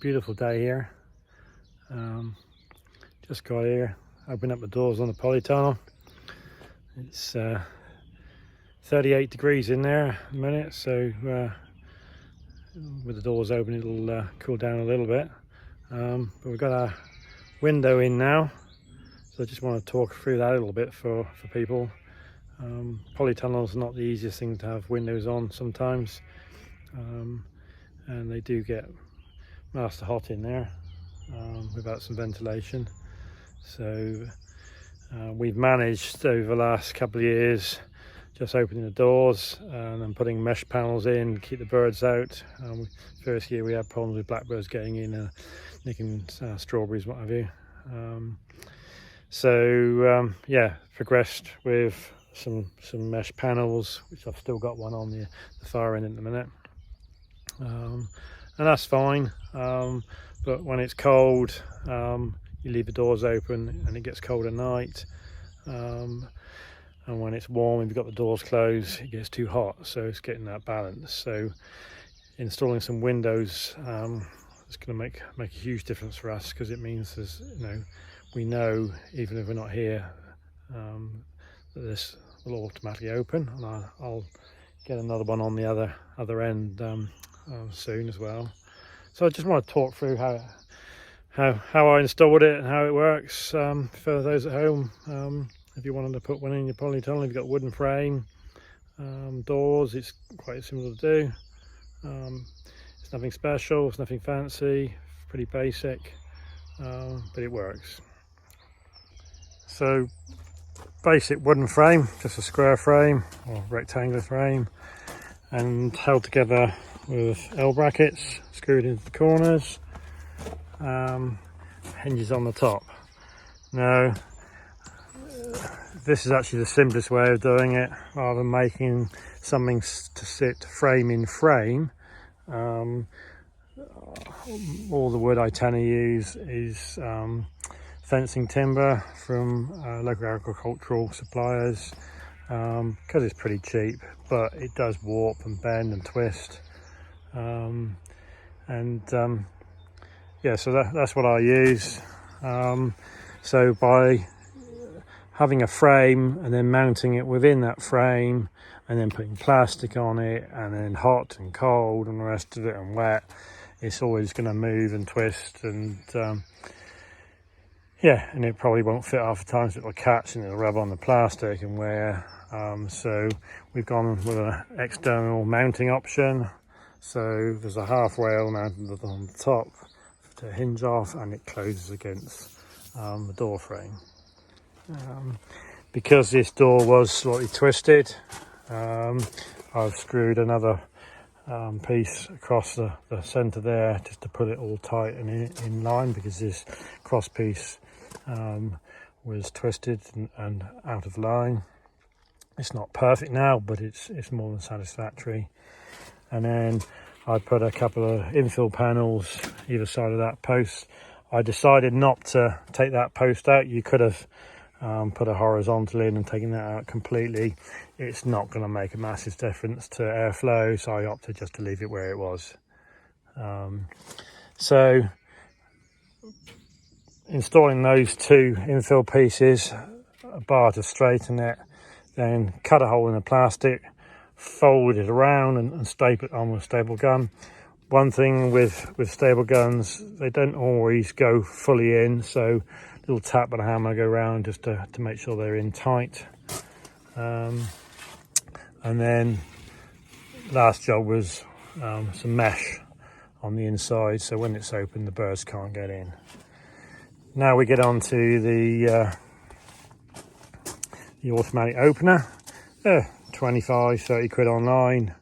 beautiful day here. Just got here, opened up the doors on the polytunnel. It's 38 degrees in there at the minute, so with the doors open it'll cool down a little bit. But we've got our window in now, so I just want to talk through that a little bit for people. Polytunnels are not the easiest thing to have windows on sometimes, and they do get master hot in there without some ventilation. So we've managed over the last couple of years just opening the doors and then putting mesh panels in to keep the birds out. First year we had problems with blackbirds getting in and nicking strawberries, what have you. Yeah, progressed with some mesh panels, which I've still got one on the far end at the minute, and that's fine. But when it's cold, you leave the doors open and it gets cold at night, and when it's warm and you've got the doors closed, it gets too hot. So it's getting that balance. So installing some windows is going to make a huge difference for us, because it means there's, we know even if we're not here, that this will automatically open, and I'll get another one on the other end soon as well. So I just want to talk through how I installed it and how it works for those at home. If you wanted to put one in your polytunnel, you've got wooden frame, doors, it's quite simple to do. It's nothing special, it's nothing fancy, pretty basic, but it works. So basic wooden frame, just a square frame or rectangular frame, and held together with L brackets screwed into the corners, hinges on the top. Now this is actually the simplest way of doing it, rather than making something to sit frame in frame. All the wood I tend to use is fencing timber from local agricultural suppliers, because it's pretty cheap, but it does warp and bend and twist. Yeah, so that's what I use. So by having a frame and then mounting it within that frame and then putting plastic on it, and then hot and cold and the rest of it and wet, it's always going to move and twist, and yeah, and it probably won't fit half the time, so it'll catch and it'll rub on the plastic and wear. So we've gone with an external mounting option. So there's a half rail mounted on the top to hinge off, and it closes against the door frame. Because this door was slightly twisted, I've screwed another piece across the centre there, just to put it all tight and in line, because this cross piece was twisted and out of line. It's not perfect now, but it's more than satisfactory. And then I put a couple of infill panels either side of that post. I decided not to take that post out. You could have put a horizontal in and taken that out completely. It's not going to make a massive difference to airflow, so I opted just to leave it where it was. So installing those two infill pieces, a bar to straighten it, then cut a hole in the plastic, fold it around and staple it on with a staple gun. One thing with staple guns, they don't always go fully in, so a little tap and a hammer go around just to make sure they're in tight. And then last job was some mesh on the inside, so when it's open the birds can't get in. Now we get on to the automatic opener. 25, 30 quid online,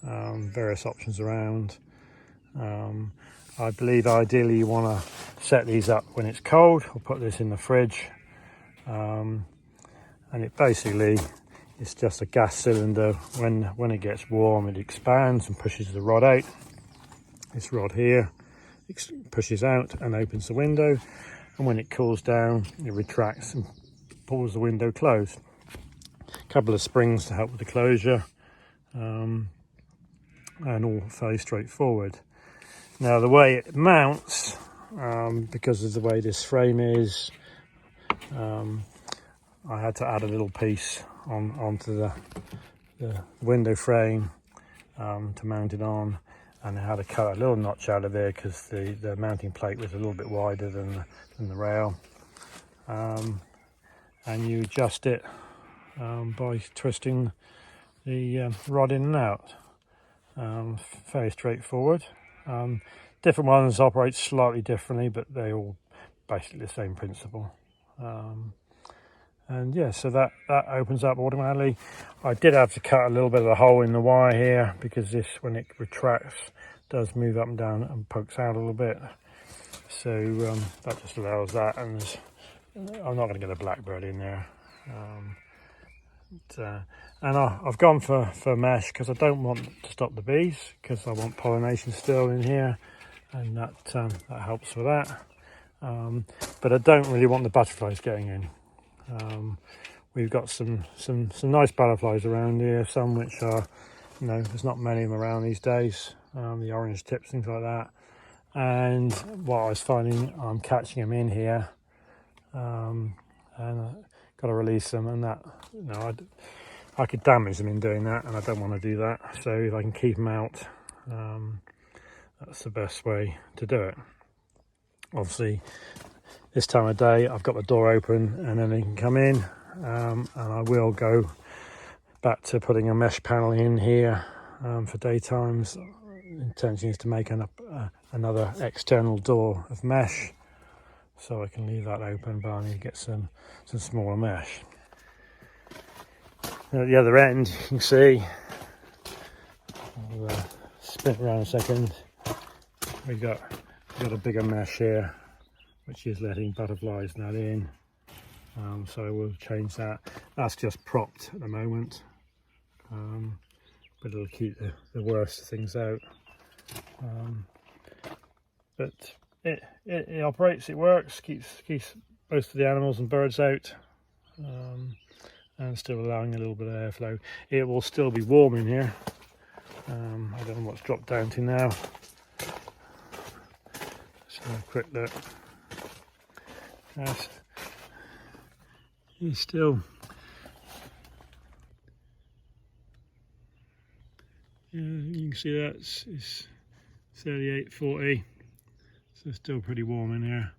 various options around. I believe ideally you want to set these up when it's cold, or put this in the fridge, and it basically, it's just a gas cylinder. When it gets warm, it expands and pushes the rod out. This rod here pushes out and opens the window, and when it cools down it retracts and pulls the window closed. A couple of springs to help with the closure, and all fairly straightforward. Now the way it mounts, because of the way this frame is, I had to add a little piece onto the window frame to mount it on, and I had to cut a little notch out of there because the mounting plate was a little bit wider than the rail, and you adjust it by twisting the rod in and out. Very straightforward. Different ones operate slightly differently, but they all basically the same principle. And yeah, so that opens up automatically. I did have to cut a little bit of a hole in the wire here because this, when it retracts, does move up and down and pokes out a little bit. So that just allows that, and I'm not going to get a blackbird in there. And I've gone for mesh because I don't want to stop the bees, because I want pollination still in here, and that helps with that. But I don't really want the butterflies getting in. We've got some nice butterflies around here, some which are, there's not many of them around these days, the orange tips, things like that. And what I was finding, I'm catching them in here, and got to release them, and that, I could damage them in doing that, and I don't want to do that. So if I can keep them out, that's the best way to do it. Obviously, this time of day, I've got the door open and then they can come in, and I will go back to putting a mesh panel in here for daytimes. The intention is to make another external door of mesh, so I can leave that open, but I need to get some smaller mesh. At the other end, you can see, I'll spin it around a second, we've got a bigger mesh here, which is letting butterflies not in, so we'll change that. That's just propped at the moment, but it'll keep the worst things out. But it operates, it works, keeps most of the animals and birds out, and still allowing a little bit of airflow. It will still be warm in here. I don't know what's dropped down to now. Let's have a quick look. Yes, it's still, you can see that it's 38, 40, so it's still pretty warm in here.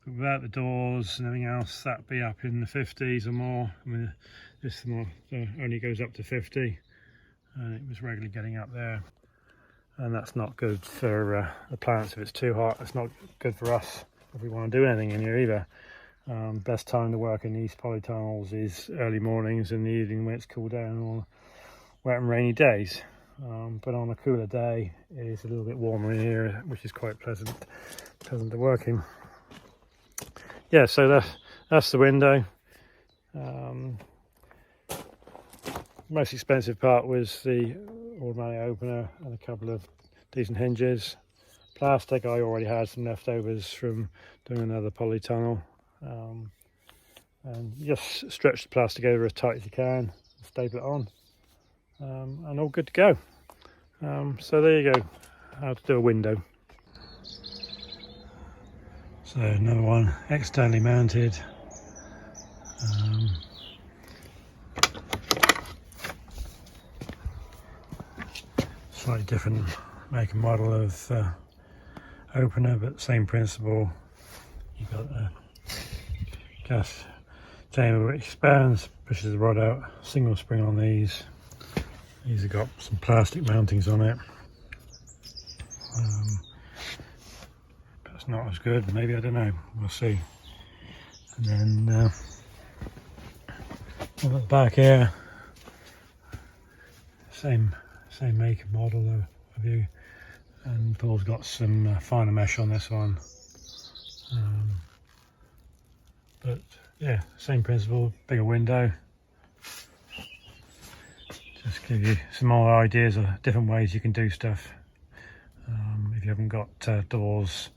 But without the doors and everything else, that'd be up in the 50s or more. I mean, this only goes up to 50, and it was regularly getting up there. And that's not good for the plants if it's too hot. It's not good for us if we want to do anything in here either. Best time to work in these polytunnels is early mornings and the evening when it's cooled down, or wet and rainy days. But on a cooler day, it is a little bit warmer in here, which is quite pleasant to work in. Yeah, so that's the window. Most expensive part was the automatic opener and a couple of decent hinges. Plastic, I already had some leftovers from doing another polytunnel, and just stretch the plastic over as tight as you can, staple it on, and all good to go. So there you go, how to do a window. So another one externally mounted. Slightly different make and model of opener, but same principle. You've got a gas chamber which expands, pushes the rod out, single spring on these. These have got some plastic mountings on it. That's not as good, maybe, I don't know, we'll see. And then at the back here, same make and model of you, and Paul's got some finer mesh on this one, but yeah, same principle, bigger window. Just give you some more ideas of different ways you can do stuff. If you haven't got doors,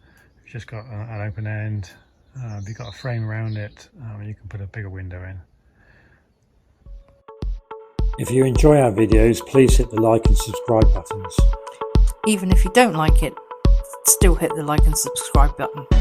you've just got an open end, if you've got a frame around it, you can put a bigger window in. If you enjoy our videos, please hit the like and subscribe buttons. Even if you don't like it, still hit the like and subscribe button.